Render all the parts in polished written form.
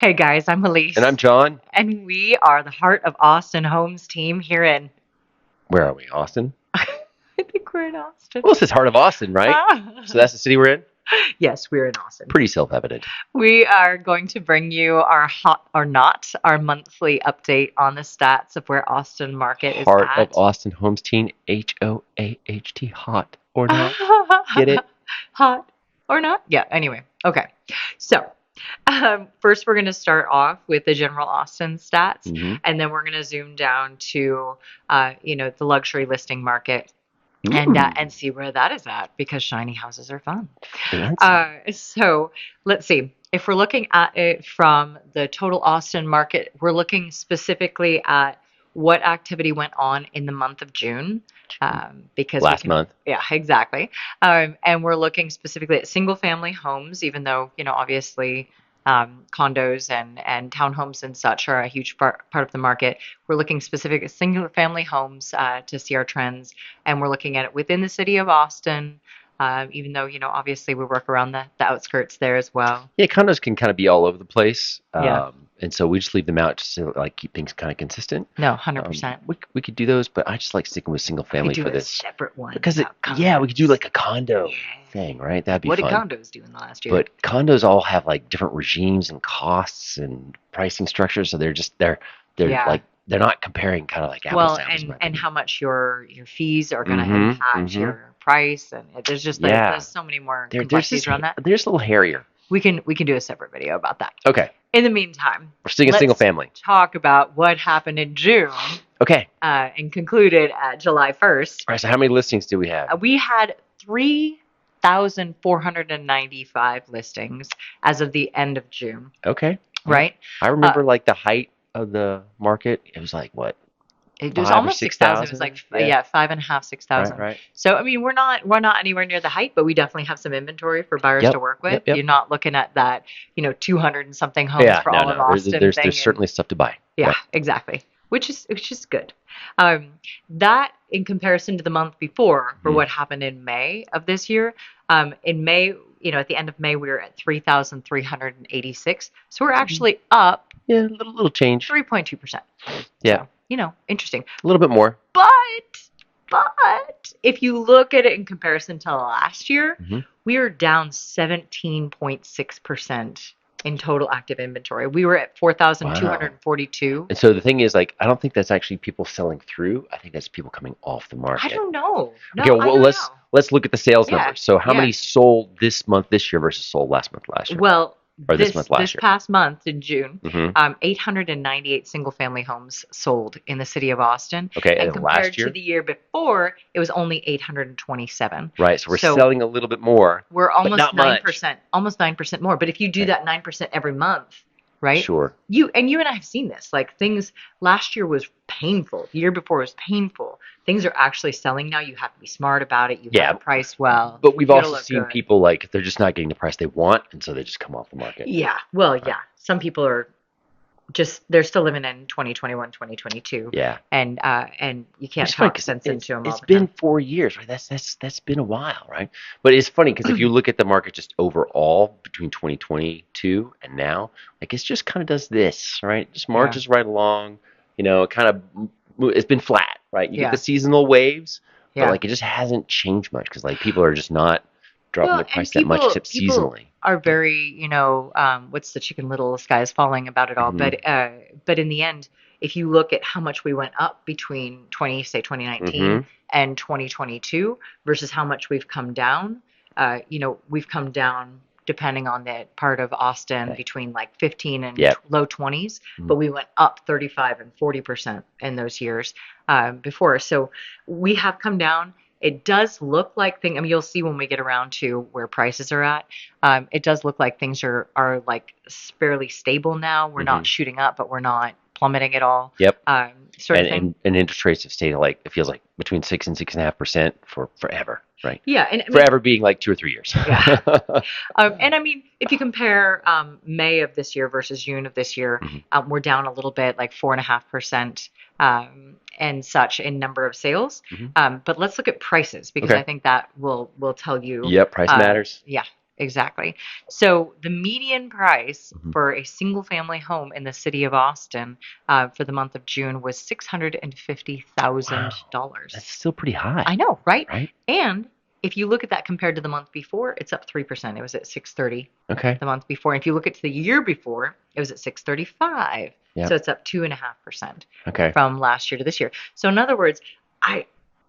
Hey guys, I'm And I'm Alyse, John. and we are the Heart of Austin Homes team here in. Where are we? Austin? I think we're in Austin. Well, this is heart of Austin, right? So that's the city we're in? Yes, we're in Austin. Pretty self-evident. We are going to bring you our hot or not, our monthly update on the stats of where Austin market is Heart of at. Austin Homes team, HOAHT, hot or not? Get it? Hot or not? Yeah, anyway. Okay. So, first, we're going to start off with the general Austin stats, Mm-hmm. and then we're going to zoom down to, the luxury listing market Ooh, and see where that is at because shiny houses are fun. fancy. So let's see. If we're looking at it from the total Austin market, we're looking specifically at what activity went on in the month of June, because we Last can, month. yeah, exactly. And we're looking specifically at single family homes, even though, obviously condos and townhomes and such are a huge part of the market. We're looking specific at single family homes to see our trends, and we're looking at it within the city of Austin. Even though, obviously we work around the outskirts there as well. Yeah, condos can kind of be all over the place. Yeah. And so we just leave them out just to like keep things kind of consistent. No, 100%. We could do those, but I just like sticking with single We could family do for a this separate one because about yeah, we could do condos. like a condo Yeah. thing, right? That'd be What did fun. condos do in the last year? But condos all have like different regimes and costs and pricing structures, so they're Yeah. like they're not comparing kind of like apples Well, to apples in my and opinion. how much your fees are going to Mm-hmm. impact Mm-hmm. your price, and there's Yeah. so many more There's complexities this around that. there's a little hairier. We can do a separate video about that. Okay. In the meantime, We're sticking single let's family. talk about what happened in June Okay. and concluded at July 1st. All right, so how many listings do we have? We had 3,495 listings as of the end of June, Okay. Yeah. right? I Uh, remember like the height of the market, it was like what, it was five or almost six 6,000. It was like, thousand? Yeah. yeah, five and a half, six Right, thousand. right. So I mean, we're not anywhere near the height, but we definitely have some inventory for buyers to Yep. work with. Yep, yep. You're not looking at that, 200 and something homes Yeah, for no, all of no. There's Austin there's there's thing, and certainly stuff to buy. yeah, Yep. exactly. Which is good. Um, that in comparison to the month before for Mhm. what happened in May of this year. In May, at the end of May, we were at 3,386. So we're actually up Yeah, a little change. 3.2%. Yeah. So, interesting. A little bit more. But if you look at it in comparison to last year, Hmm. we are down 17.6% in total active inventory. We were at Wow. 4,242. And so the thing is, like, I don't think that's actually people selling through. I think that's people coming off the I market. don't know. Okay, No, I well, don't let's know. let's look at the sales Yeah, numbers. So how yeah. many sold this month this year versus sold last month last year, Well, or this this month this last year? past month in June, Hmm. 898 single family homes sold in the city of Austin, Okay, and and then last compared to year, the year before, it was only 827. right? So we're So selling a little bit more, we're but almost not much. 9%, almost 9% more. But if you do Right. that 9% every month, right? Sure. You and I have seen this. Like things last year was painful. The year before was painful. Things are actually selling now. You have to be smart about it. You have to Yeah, price well. but we've You got to also look seen good. people like they're just not getting the price they want, and so they just come off the market. Yeah. Well, Right. yeah. Some people are just they're still living in 2021, 2022, Yeah. and you can't It's funny talk because sense into them all it's the been time. 4 years, right? That's been a while, right? But it's funny because if you look at the market just overall between 2022 and now, like it's just kind of does this, right? Just Yeah. marches right along. It kind of it's been flat, right? You get the Yeah. seasonal waves, but Yeah. like it just hasn't changed much because like people are just not dropping Well, their and price that much people except people seasonally. are very, what's the chicken little, the sky is falling about it all. Hmm. But in the end, if you look at how much we went up between say Hmm. 2019 and 2022 versus how much we've come down, we've come down depending on the part of Austin Okay. between like 15 and Yep. low 20s, Mhm. but we went up 35 and 40% in those years before. So we have come down. It does look like things. I mean, you'll see when we get around to where prices are at. It does look like things are like fairly stable now. We're Hmm. not shooting up, but we're not plummeting at all, Yep. sort of And, thing. and and interest rates have stayed like it feels like between 6 and 6.5% for forever, right? Yeah, and I mean, Forever being like 2 or 3 years. yeah. And I mean, if you compare May of this year versus June of this year, Mhm. we're down a little bit, like 4.5%, and such in number of sales. Mhm. But let's look at prices because Okay. I think that will tell you. Yep, price matters. Yeah, exactly. So the median price Hmm. for a single family home in the city of Austin for the month of June was Wow, that's $650,000. still pretty high, I know, right? right? And if you look at that compared to the month before, it's up 3%. It was at 630 Okay. the month before. And if you look at the year before, it was at 635. So Yep. it's up 2.5% Okay. from last year to this year. So in other words, I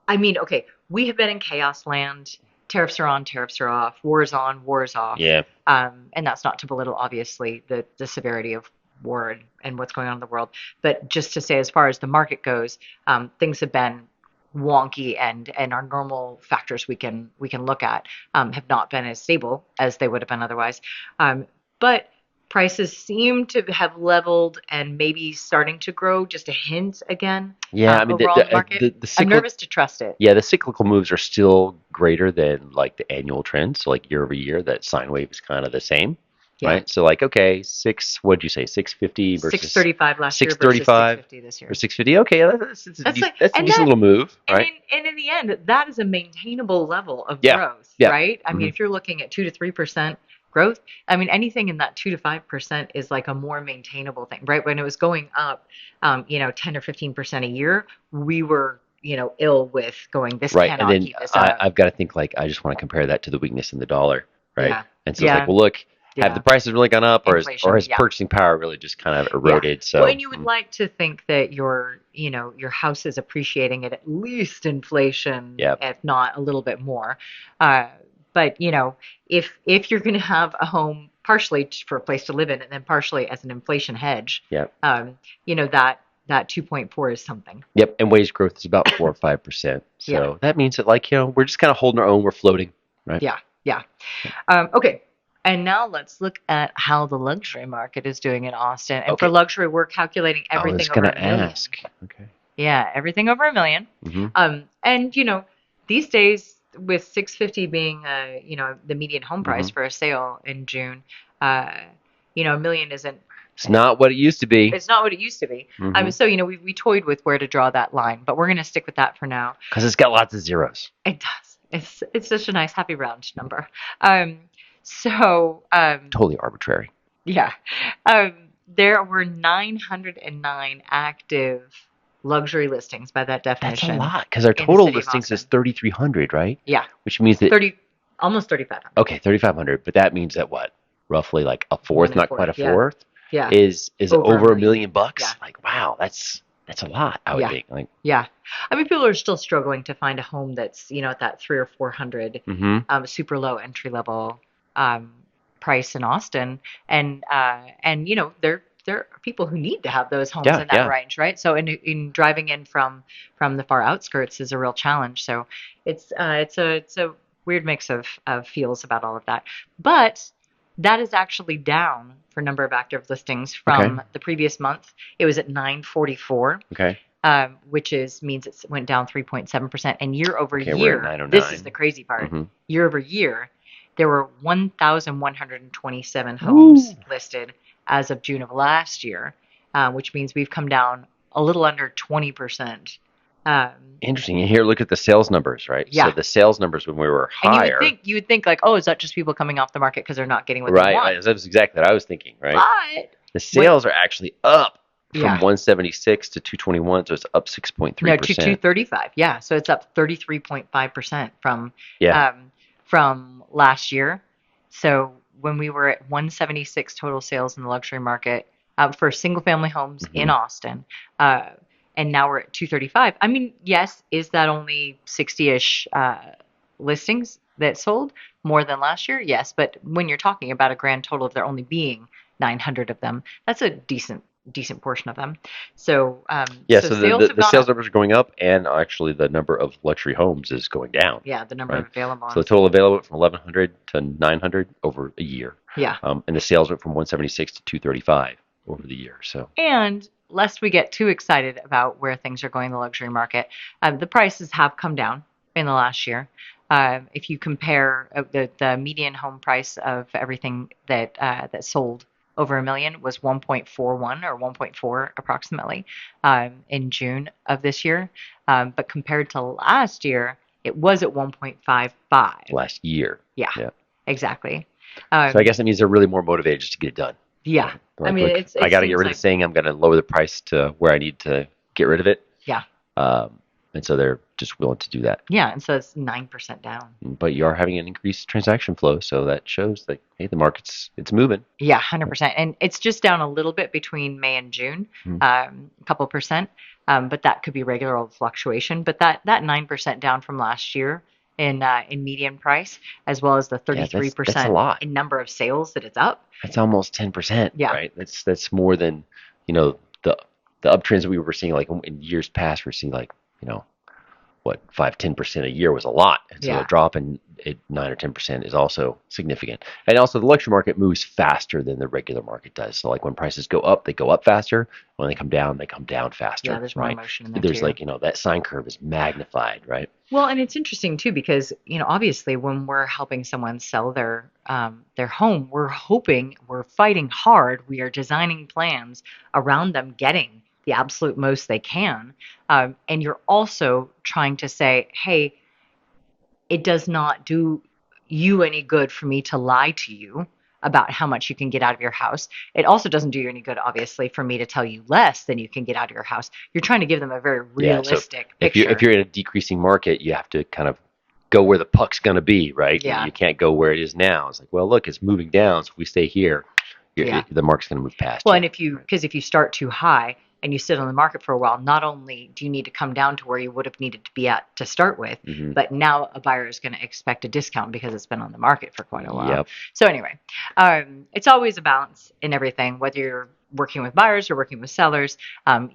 I mean, okay, we have been in chaos land. Tariffs are on, tariffs are off, war is on, war is off. Yeah. And that's not to belittle, obviously, the severity of war and what's going on in the world. But just to say, as far as the market goes, things have been wonky, and our normal factors we can look at have not been as stable as they would have been otherwise. But prices seem to have leveled and maybe starting to grow just a hint again Yeah. I mean, overall in the market. the I'm cyclical. nervous to trust it. Yeah, the cyclical moves are still greater than like the annual trend. So like year over year, that sine wave is kind of the same, Yeah. right? So like, okay, what'd you say, 650 versus 635 last year versus 635 650 this or year. 650? Okay, That's like, that's a and decent that, little move, and right? in the end, that is a maintainable level of Yeah, growth, yeah. right? I Hmm. mean, if you're looking at 2 to 3% growth, I mean, anything in that 2 to 5% is like a more maintainable thing, right? When it was going up, 10 or 15% a year, we were, ill with going, this Right. And cannot then keep this up. I've got to think like I just want to compare that to the weakness in the dollar, right? Yeah, And so it's like, yeah, well, look, have the yeah. prices really gone up, or Inflation, has yeah. purchasing power really just kind of Yeah. eroded? Well, So and you would like to think that your house is appreciating at least inflation, yeah, if not a little bit more. Uh, but if you're going to have a home partially for a place to live in, and then partially as an inflation hedge, yeah. um, that 2.4 is something. Yep, and wage growth is about 4 or 5%. Yeah, So that means that, like, we're just kind of holding our own. We're floating, right? yeah, yeah. Okay. And now let's look at how the luxury market is doing in Austin. And for Okay. luxury, we're calculating I was everything over gonna a million. ask. Okay. Yeah, everything over a million. Hmm. And these days with 650 being the median home price Hmm. for a sale in June, uh, a million isn't It's not what it used to be. it's not what it used to be. Hmm. So we toyed with where to draw that line, but we're gonna stick with that for now. Because it's got lots of zeros. It does. It's such a nice happy round number. Um, so Totally arbitrary. yeah. There were 909 active luxury listings by that That's a definition lot. Because our in the total city of listings is Austin. 3,300, right? Yeah, Which means that, 30, almost 3,500. okay, 3,500. But that means that what? Roughly like a One fourth, and a not quite fourth. a Yeah, fourth, yeah. is Over a over a million. million Yeah, bucks. Like, wow, that's a lot. I would yeah, think. Like, yeah. I mean, people are still struggling to find a home that's at that 300 or 400 hmm. super low entry level um, price in Austin, and there are people who need to have those homes Yeah, in that yeah. range, right? So in driving in from the far outskirts is a real challenge. So it's a weird mix of feels about all of that, but that is actually down for number of active listings Okay, from the previous month. It was at 944, okay, which means it went down 3.7%. And year over okay. We're at year, this is 909. the crazy part. Hmm. Year over year, there were 1,127 homes Woo! listed as of June of last year, which means we've come down a little under 20%. Um, Interesting. And here, look at the sales numbers, right? So yeah. the sales numbers when we were And you would higher, think like, oh, is that just people coming off the market because they're not getting what they right? want? Right. That's exactly what I was thinking, right? But The what? sales are actually up from Yeah. 176 to 221, so it's up No, to 6.3%. 235. Yeah, so it's up 33.5% Yeah. from last year. So when we were at 176 total sales in the luxury market for single family homes in Hmm. Austin, uh, and now we're at 235. I mean, yes, is that only 60-ish listings that sold more than last year? Yes, but when you're talking about a grand total of there only being 900 of them, that's a decent portion of them. So Yeah, so so sales have the gone sales up. numbers are going up, and actually the number of luxury homes is going down, Yeah, the number right? of available So the ones. total available went from 1,100 to 900 over a year, Yeah. and the sales went from 176 to 235 over the year. So And lest we get too excited about where things are going in the luxury market, the prices have come down in the last year. If you compare the median home price of everything that sold over a million was 1.41 or 1.4 approximately in June of this year. But compared to last year, it was at 1.55. last year, Yeah, yeah. exactly. So I Um, guess it means they're really more motivated just to get it done. yeah, Right? I Like, mean, look, I it got to get seems rid of this like thing. I'm going to lower the price to where I need to get rid of it. yeah, Um, and so they're just willing to do that. yeah, and so it's 9% down. But you are having an increased transaction flow, so that shows that hey, the market's it's moving. Yeah, 100%. And it's just down a little bit between May and June, Mhm. a couple percent. But that could be regular old fluctuation. But that 9% down from last year in median price, as well as the Yeah, that's a 33% lot. in number of sales that it's up. That's almost 10%, Yeah, right? That's more than you know the the uptrends that we were seeing like in years past. We're seeing like what 5-10% a year was a lot, and so a yeah, drop in 9 or 10% is also significant. And also, the luxury market moves faster than the regular market does. So, like when prices go up, they go up faster. When they come down yeah. faster, There's more right? motion in there There's too. like that sine curve is magnified, right? Well, and it's interesting too because obviously when we're helping someone sell their home, we're fighting hard, we are designing plans around them getting the absolute most they can, and you're also trying to say, hey, it does not do you any good for me to lie to you about how much you can get out of your house. It also doesn't do you any good, obviously, for me to tell you less than you can get out of your house. You're trying to give them a very Yeah. So realistic if picture. you're in a decreasing market, you have to kind of go where the puck's going to be, right? Yeah. You can't go where it is now. It's like, well, look, it's moving down. So if we stay here, Yeah. the market's going to move past Well, you. and Right? if you start too high and you sit on the market for a while, not only do you need to come down to where you would have needed to be at to start with, Mm-hmm. but now a buyer is going to expect a discount because it's been on the market for quite a while. Yep. So anyway, it's always a balance in everything, whether you're working with buyers or working with sellers.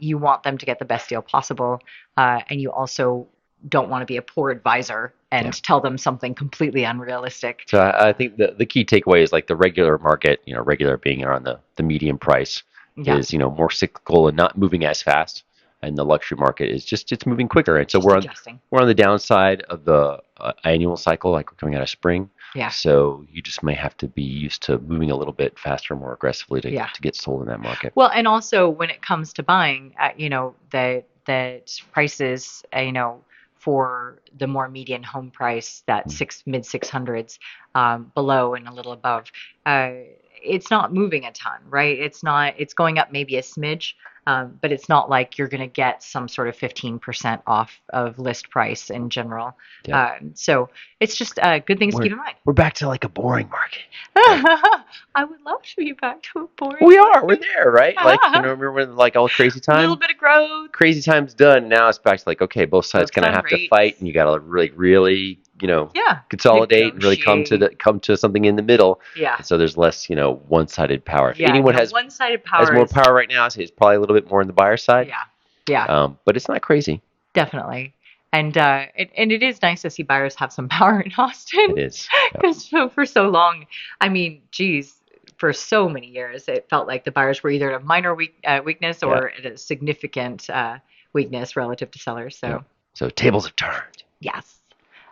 You want them to get the best deal possible, and you also don't want to be a poor advisor and Yeah. tell them something completely unrealistic. So I think the key takeaway is like the regular market, regular being around the median price Yeah, is, more cyclical and not moving as fast. And the luxury market is just, it's moving quicker. And so just adjusting. we're on the downside of the annual cycle, like we're coming out of spring. Yeah, So you just may have to be used to moving a little bit faster, more aggressively yeah. to get sold in that market. Well, and also when it comes to buying, that prices, for the more median home price, that mid 600s, below and a little above, uh, it's not moving a ton, right? It's going up maybe a smidge, but it's not like you're going to get some sort of 15% off of list price in general. Yep. So it's just good things to We're keep in mind. we're back to like a boring market. Right? I would love to be back to a boring We are. We're market. there, right? Like, remember when like all Little bit of growth, crazy time's done. Now it's back to like, okay, both sides focus gonna on have to fight, rates. and you gotta really, Yeah, consolidate and really negotiate. come to something in the middle. Yeah, And so there's less, one-sided power. If yeah. anyone No, one-sided has power more is power right now, it's probably a little bit more on the buyer side. yeah, yeah, But it's not crazy. definitely. And it is nice to see buyers have some power in Austin It is. Yep. because for so long, I mean, geez, for so many years, it felt like the buyers were either at a minor weakness Yeah. or at a significant weakness relative to sellers. Yep. So So tables have turned. yes.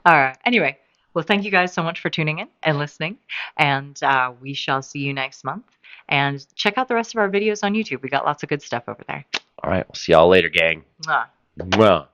All right. Anyway, well, thank you guys so much for tuning in and listening. And we shall see you next month. And check out the rest of our videos on YouTube. We got lots of good stuff over there. All right. We'll see y'all later, gang. Mwah. Mwah.